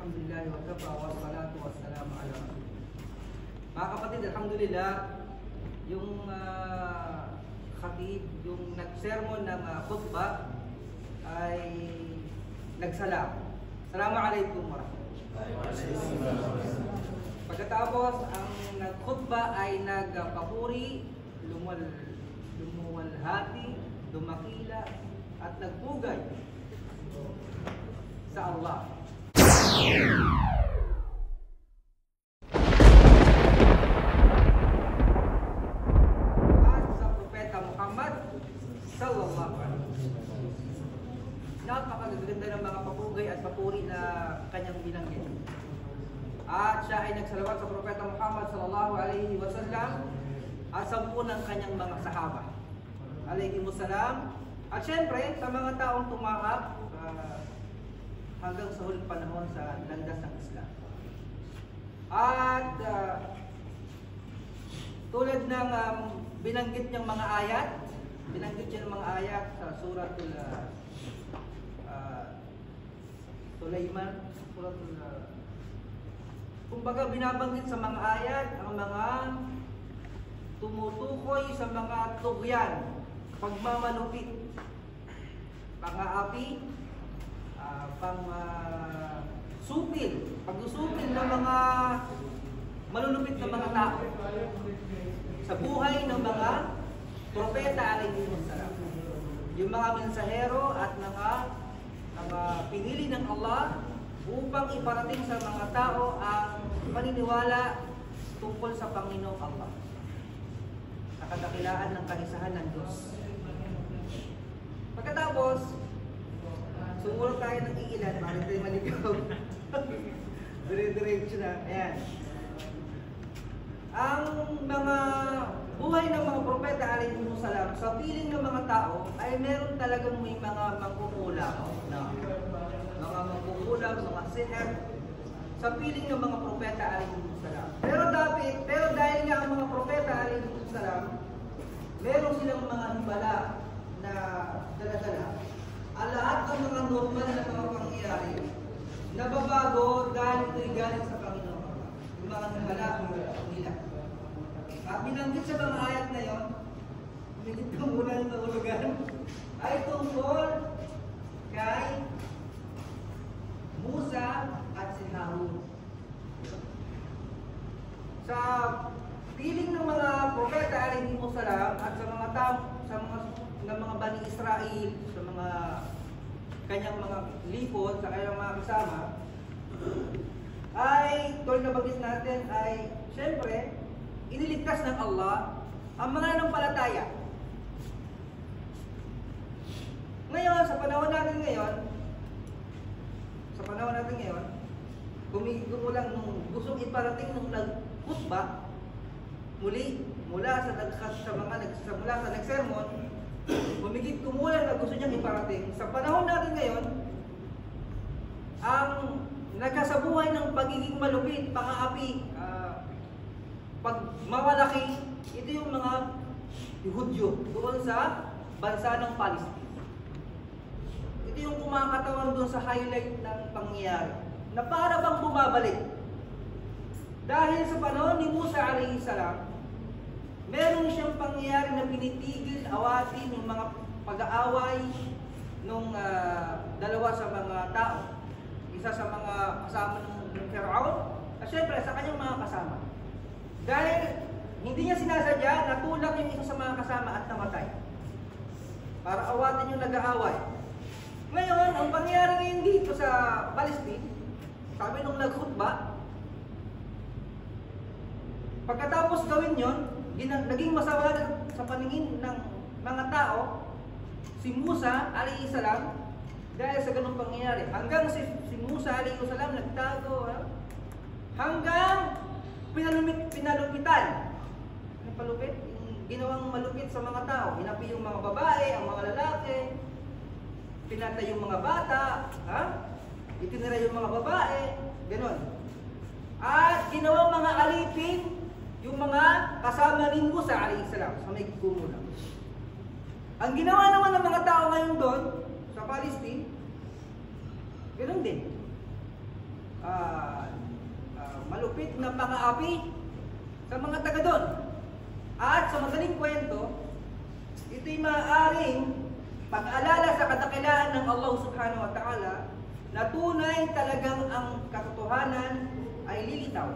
alhamdulillah wa kafa wa salatu wa salam ala rasulillah. Mga kapatid, alhamdulillah, yung khatib, yung nag-sermon ng khutbah ay nagsalam. Assalamualaikum warahmatullahi. Pagkatapos, ang nag-khutbah ay nagpapuri, lumuwalhati, dumakila, at nagpugay sa Allah. At sa Propeta Muhammad sallallahu alaihi wasallam. Napakaganda ng mga papugay at papuri na kanyang binanggit. At siya ay nagsalawat sa Propeta Muhammad sallallahu alaihi wasallam at 10 ng kanyang mga sahaba alaihi wasallam. At syempre sa mga taong tumaak hanggang sa huling panahon sa landas ng Islam. At tulad ng binanggit niyang mga ayat, sa suratul Sulaiman, kumbaga binabanggit sa mga ayat ang mga tumutukoy sa mga tugyan, pagmamalupit, pang-aapi, pag-usupil ng mga malulupit na mga tao sa buhay ng mga propeta alayhi wassalam. Yung mga mensahero at mga pinili ng Allah upang iparating sa mga tao ang paniniwala tungkol sa Panginoong Allah, sa kadakilaan ng kanisahan ng Diyos. Pagkatapos, sumulong tayo ng iilan, bakit tayo maligaw? Dire-diretso na. Ayan. Ang mga buhay ng mga propeta alayhi wasallam sa piling ng mga tao ay meron talagang may mga mangkukulam na mga siher sa piling ng mga propeta alayhi wasallam. Pero dahil nga ang mga propeta alayhi wasallam meron silang mga hibala na dala-dala, ang lahat ng mga normal na mga pangyayari nababago dahil ito'y galing sa Panginoon. Yung mga hibala nila. At binanggit sa mga ayat na yun, minit ka muna ng nahulugan, ay tungkol kay Musa at si Harun. Sa piling ng mga propeta alayhi wasallam at sa mga tao, ng mga Bani Israel, sa mga kanyang mga lipod, sa kanyang mga kasama, ay, tulad na bagis natin, ay, syempre, iniligtas ng Allah ang mga nanampalataya. Ngayon, sa panahon natin ngayon, kumulang nung gustong iparating nung nag-khutbah, mula sa nagsermon, humigit kumulang na gusto niyang iparating. Sa panahon natin ngayon, ang nagkasabuhay ng pagiging malupit, pang-aapi, pagmamalaki, ito yung mga Hudyo doon sa bansa ng Palestine. Ito yung kumakatawan doon sa highlight ng pangyayari na para bang bumabalik. Dahil sa panahon ni Musa alayhi salam, meron siyang pangyayari na pinitigil, awatin ng mga pag-aaway nung dalawa sa mga tao. Isa sa mga kasama ng Pharaoh, at syempre sa kanyang mga kasama. Dahil hindi niya sinasadya, natulak yung isa sa mga kasama at namatay. Para awatin yung nag-aaway. Ngayon, ang pangyayari ngayon dito sa Palestine, sabi nung nag-khutbah, pagkatapos gawin yon, naging masama sa paningin ng mga tao si Musa alayhi salam dahil sa ganung pangyayari. Hanggang si Musa alayhi salam nagtago, hanggang pinalupitan. Ano palupit? Yung ginawang malupit sa mga tao. Hinapi yung mga babae, ang mga lalaki, pinatay yung mga bata, itinira yung mga babae, gano'n. At ginawang mga alipin yung mga kasama ni Musa alayhi salam sa may gumulang. Ang ginawa naman ng mga tao ngayon doon sa Palestine, gano'n din. malupit na pang-aapi sa mga taga doon. At sa madaling kwento, ito'y maaaring pag-alala sa kadakilaan ng Allah subhanahu wa ta'ala na tunay talagang ang katotohanan ay lilitaw.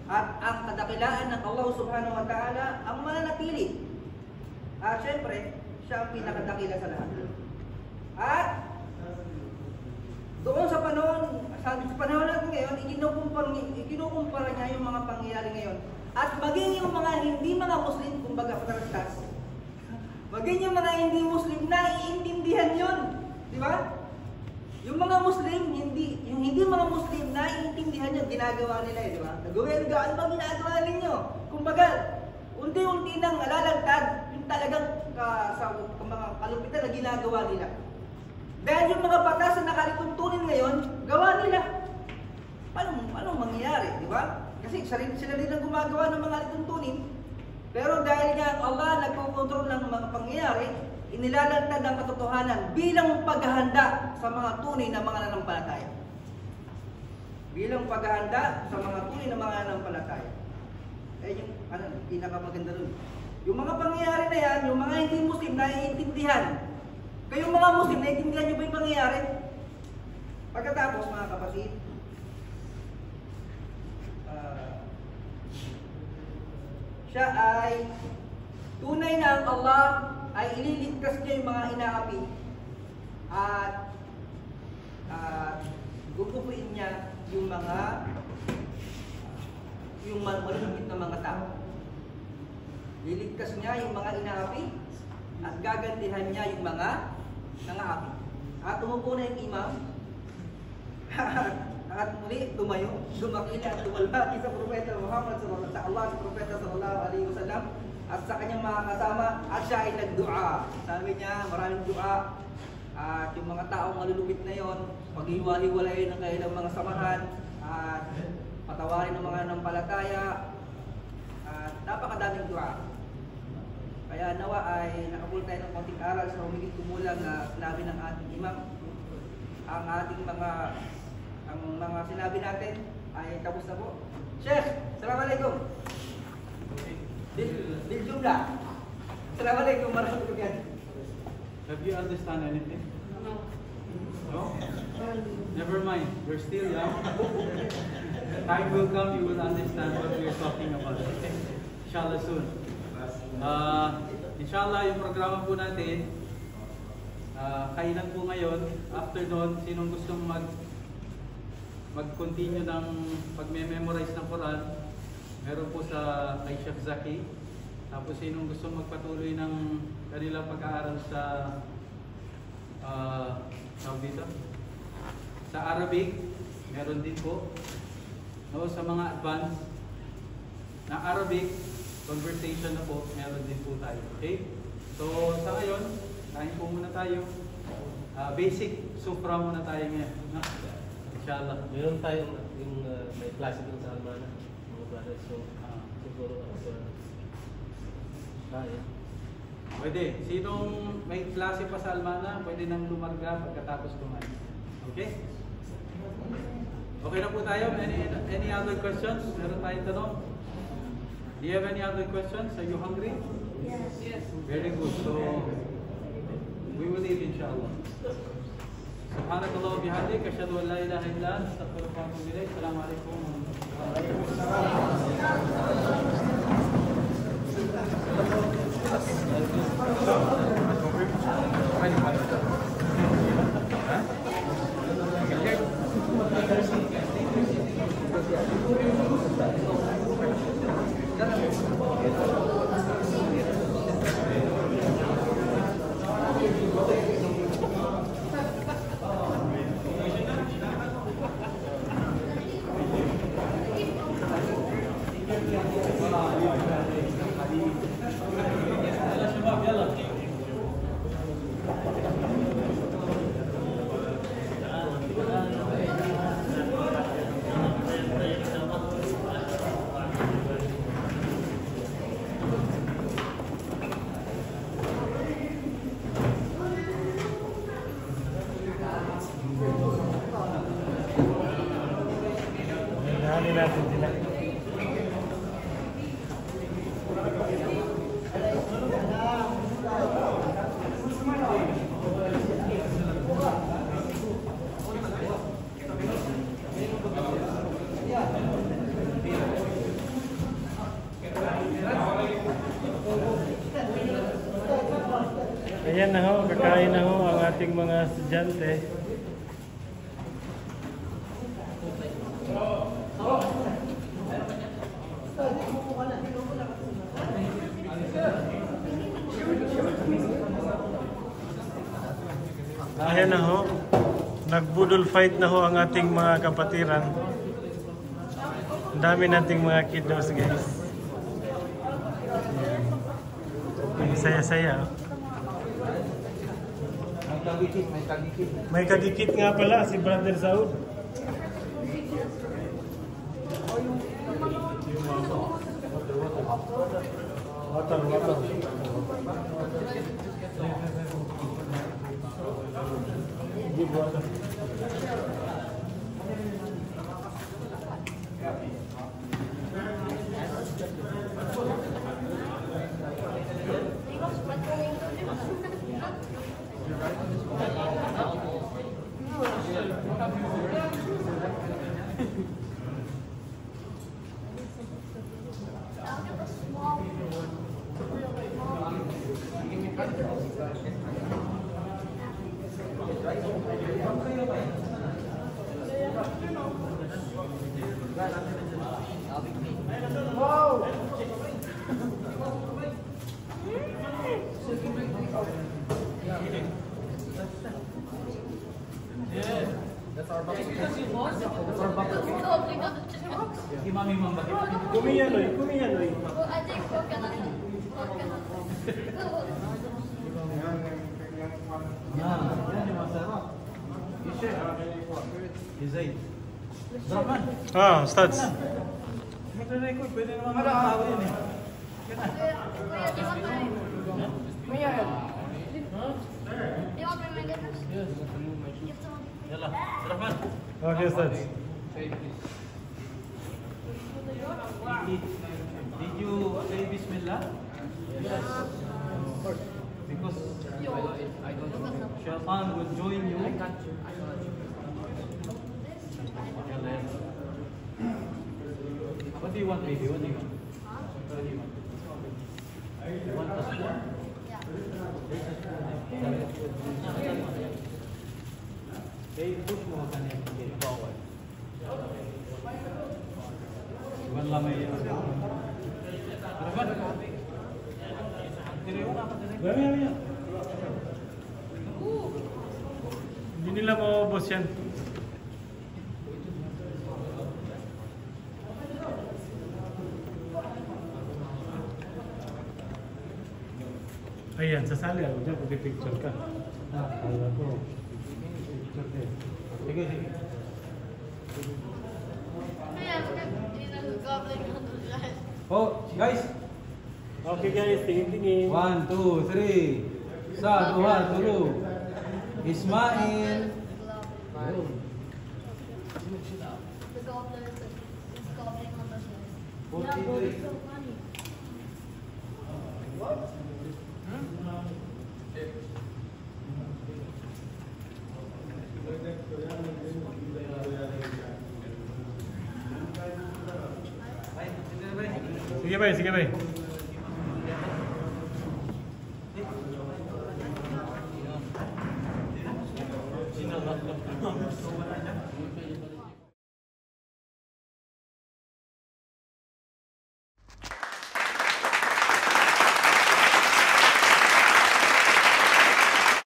At ang kadakilaan ng Allah subhanahu wa ta'ala ang mananatili. At syempre, siya ang pinakadakila sa lahat. At doon sa panahon natin ngayon, ikinukumpara niya yung mga pangyayari ngayon. At maging yung mga hindi mga Muslim, kumbaga patarastas, maging yung mga hindi Muslim na iintindihan yun. Di ba? Yung mga Muslim, yung hindi mga Muslim na iintindihan yun, ginagawa nila di ba? Nagawin ka, ano ba ginagawa ninyo? Kumbaga, unti-unti nang alalagtad, yung talagang sa mga kalupitan na ginagawa nila. Dahil yung mga batas na nakalituntunin ngayon, gawa nila. Paano mangyayari, di ba? Kasi sila din ang gumagawa ng mga lituntunin. Pero dahil nga Allah nagkokontrol ng mga pangyayari, inilalantad ang katotohanan bilang paghahanda sa mga tunay na mga nanampalataya. Bilang paghahanda sa mga tunay na mga nanampalataya. Yung pinakamaganda dun. Yung mga pangyayari na yan, yung mga hindi Muslim na iintindihan. Kayong mga Muslim, naiintindihan nyo ba yung pangyayari? Pagkatapos, mga kapatid, siya ay tunay na ang Allah ay ililigtas niya yung mga inaapi at gugupuin niya yung mga malulungkit na mga tao. Liligtas niya yung mga inaapi at gagantihan niya yung mga nangaapi. At umupo na yung imam at muli tumayo, dumakila at tumalaki sa Propeta Muhammad sallallahu alaihi wasallam, sa Propeta sallallahu alaihi wasallam at sa kanyang mga kasama at siya ay nagdua. Sabi niya, maraming dua at yung mga taong malulupit na yon, paghiwa-hiwalayin ng kanilang mga samahan at patawarin ng mga nanampalataya at napakadaming dua. Kaya nawa ay nakabul tayo ng konting aral sa humigit kumulang na sinabi ng ating imam. Ang ating mga sinabi natin ay tapos na po. Sheikh, Assalamualaikum. Biljumla. Assalamualaikum warahmatullahi wabarakatuh. Have you understand anything? No? Never mind. We're still young. Time will come, you will understand what we're talking about. Okay? Inshallah soon. Inshallah, yung programa po natin, kailan po ngayon. After doon, sinong gustong mag-continue ng pag-memorize ng Quran, meron po sa kay Sheikh Zaki. Tapos sinong gustong magpatuloy ng kanilang pag-aaral sa sa Arabic, meron din po. No, sa mga advanced na Arabic conversation na po, meron din po tayo. Okay? So sa ngayon, kain po muna tayo. Basic sufra muna tayo ngayon. No? Inshallah. Meron tayong yung may klase dun sa Almana, mga brothers. So, siguro kaya. Pwede. Sinong may klase pa sa Almana, pwede nang lumarga pagkatapos kumain. Okay? Okay na po tayo. Any other questions? Meron tayong tanong? Do you have any other questions? Are you hungry? Yes. Very good. So, we will eat inshallah. سبحانك اللهم وبحمدك أشهد أن لا إله إلا أنت أستغفرك وأتوب إليك. السلام عليكم Yes. Kunin natin sila. Ayan na ho, kakain na ho ang ating mga estudyante. Ayan na ho, nagbudol fight na ho ang ating mga kapatiran. Ang dami nating mga kiddos guys. Ayan. Saya-saya. May kagikit nga pala si Brother Saud. Water. Give water. Kumiyan. I think coconut. Yan yung masarap. Design. Draman. Stats. Magre-record, pwede naman makakawa yun eh. Kuya, di ba tayo? Kuya. Di ba tayo may gatas? Yes. Yala, Draman. Okay, Stats. Did you say Bismillah? Yes. Because Shaitan will join you. What do you want, baby? What do you want? What do you want? You want a spoon? Okay, push mo ka niya. Okay, forward. Iwan lang may Hindi nila maubos yan. Ayan, sasali ako dyan. Pag-picture ka. Kala ko. Picture ka. Sige, sige. Kuya, hindi na goblin ko to guys. Oh, guys. Okay guys, tingin-tingin. 1, 2, 3. Sa, 2, tulog. Ismail. The goblin is goblin on the shelf. 43. So funny. Sige bay. Sino?